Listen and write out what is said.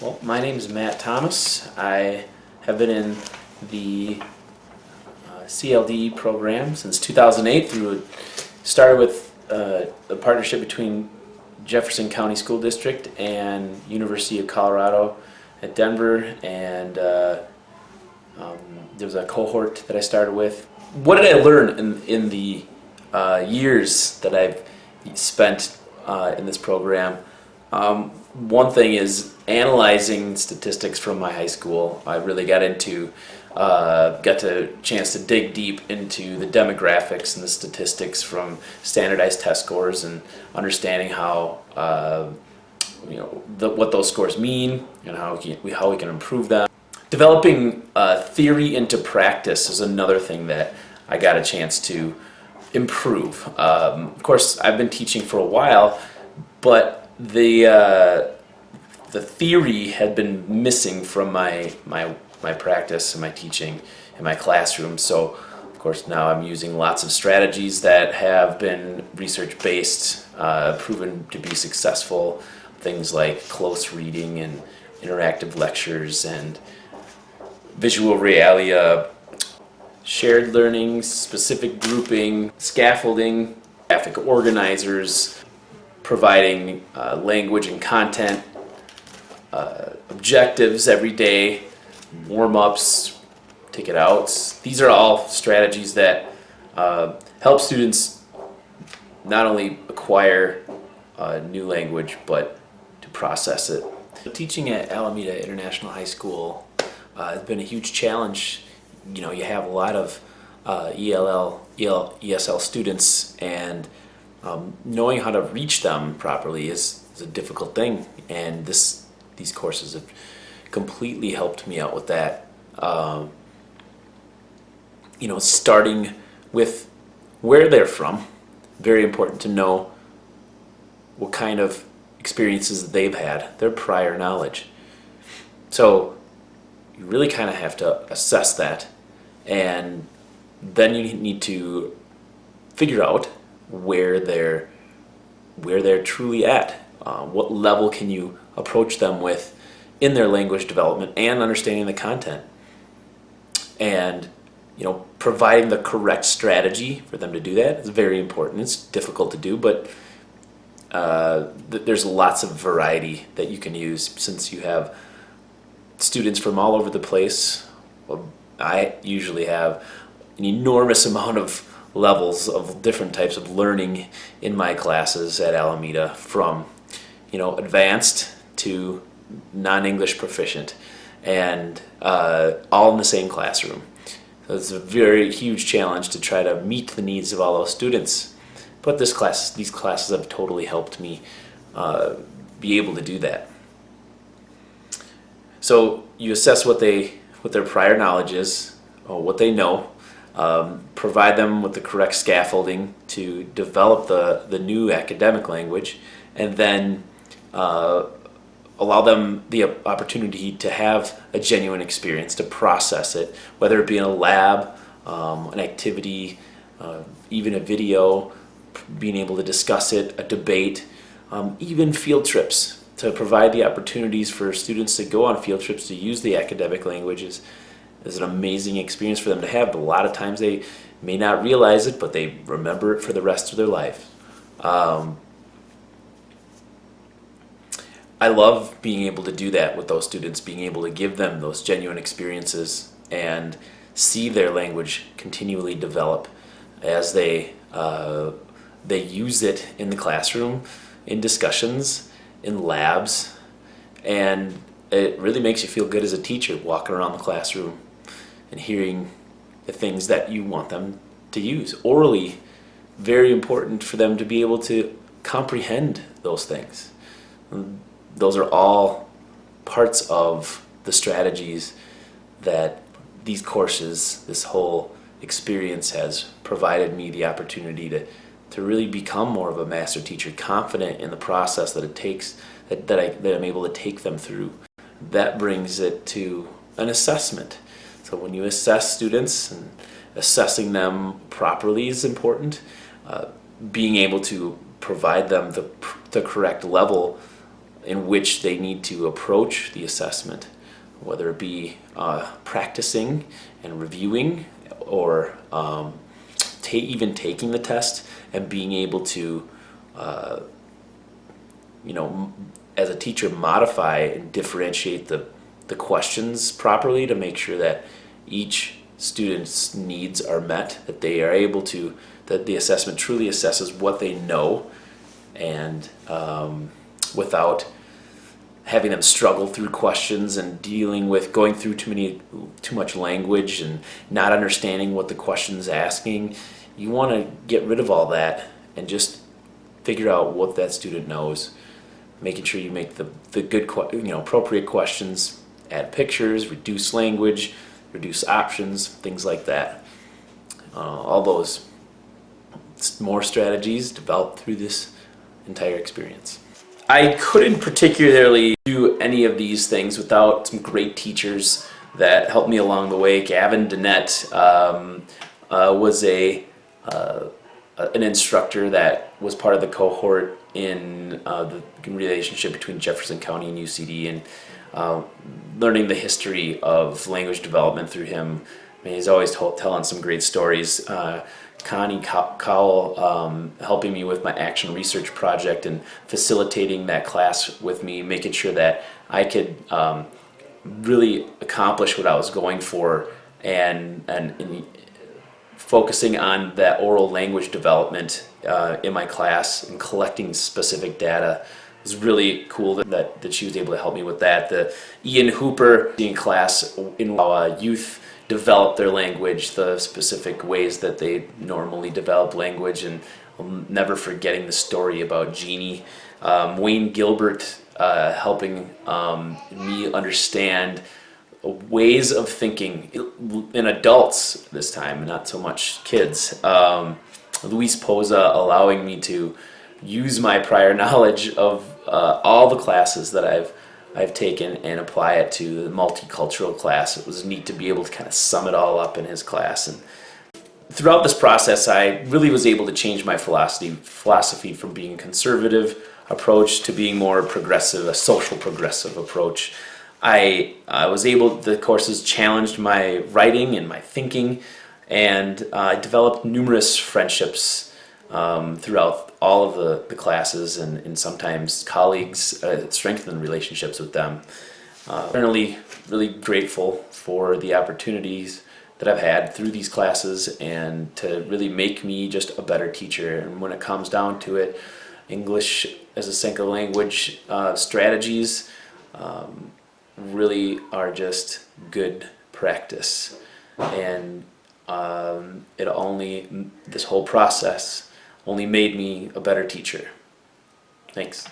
Well, my name is Matt Thomas. I have been in the CLDE program since 2008 started with a partnership between Jefferson County School District and University of Colorado at Denver, and there was a cohort that I started with. What did I learn in the years that I've spent in this program? One thing is analyzing statistics from my high school. I really got a chance to dig deep into the demographics and the statistics from standardized test scores and understanding how what those scores mean and how we can improve them. Developing theory into practice is another thing that I got a chance to improve. Of course, I've been teaching for a while, but the theory had been missing from my practice and my teaching in my classroom. So, of course, now I'm using lots of strategies that have been research-based, proven to be successful. Things like close reading and interactive lectures and visual realia, shared learning, specific grouping, scaffolding, graphic organizers, providing language and content, objectives every day, warm-ups, ticket outs. These are all strategies that help students not only acquire new language, but to process it. Teaching at Alameda International High School has been a huge challenge. You know, you have a lot of ESL students, and knowing how to reach them properly is a difficult thing, and these courses have completely helped me out with that. Starting with where they're from, very important to know what kind of experiences they've had, their prior knowledge. So you really kind of have to assess that, and then you need to figure out where they're truly at. What level can you approach them with in their language development and understanding the content, and providing the correct strategy for them to do that is very important. It's difficult to do, but there's lots of variety that you can use since you have students from all over the place. Well, I usually have an enormous amount of levels of different types of learning in my classes at Alameda, from advanced to non-English proficient, and all in the same classroom. So it's a very huge challenge to try to meet the needs of all those students. But these classes have totally helped me be able to do that. So you assess what their prior knowledge is, or what they know, provide them with the correct scaffolding to develop the new academic language, and then allow them the opportunity to have a genuine experience, to process it, whether it be in a lab, an activity, even a video, being able to discuss it, a debate, even field trips, to provide the opportunities for students to go on field trips to use the academic languages is an amazing experience for them to have. But a lot of times they may not realize it, but they remember it for the rest of their life. I love being able to do that with those students, being able to give them those genuine experiences and see their language continually develop as they use it in the classroom, in discussions, in labs, and it really makes you feel good as a teacher, walking around the classroom and hearing the things that you want them to use. Orally, very important for them to be able to comprehend those things. Those are all parts of the strategies that these courses, this whole experience, has provided me the opportunity to really become more of a master teacher, confident in the process that it takes, that I'm able to take them through. That brings it to an assessment. So when you assess students, and assessing them properly is important. Being able to provide them the correct level in which they need to approach the assessment, whether it be practicing and reviewing, or even taking the test and being able to, as a teacher, modify and differentiate the questions properly to make sure that each student's needs are met, that they are able to, that the assessment truly assesses what they know, and without having them struggle through questions and dealing with going through too much language and not understanding what the question's asking. You want to get rid of all that and just figure out what that student knows, making sure you make the good, appropriate questions, add pictures, reduce language, reduce options, things like that. All those more strategies developed through this entire experience. I couldn't particularly do any of these things without some great teachers that helped me along the way. Gavin Dennett was an instructor that was part of the cohort in the relationship between Jefferson County and UCD, and learning the history of language development through him. I mean, he's always telling some great stories. Connie Cowell helping me with my action research project and facilitating that class with me, making sure that I could really accomplish what I was going for, and focusing on that oral language development in my class and collecting specific data. It was really cool that she was able to help me with that. The Ian Hooper in class in how youth develop their language, the specific ways that they normally develop language, and I'm never forgetting the story about Jeannie. Wayne Gilbert helping me understand ways of thinking in adults this time, not so much kids. Luis Poza allowing me to use my prior knowledge of all the classes that I've taken and apply it to the multicultural class. It was neat to be able to kind of sum it all up in his class. And throughout this process, I really was able to change my philosophy from being a conservative approach to being more progressive, a social progressive approach. I was able, the courses challenged my writing and my thinking, and I developed numerous friendships throughout all of the classes, and sometimes colleagues, strengthened relationships with them. Really grateful for the opportunities that I've had through these classes, and to really make me just a better teacher. And when it comes down to it, English as a second language strategies really are just good practice. And this whole process only made me a better teacher. Thanks.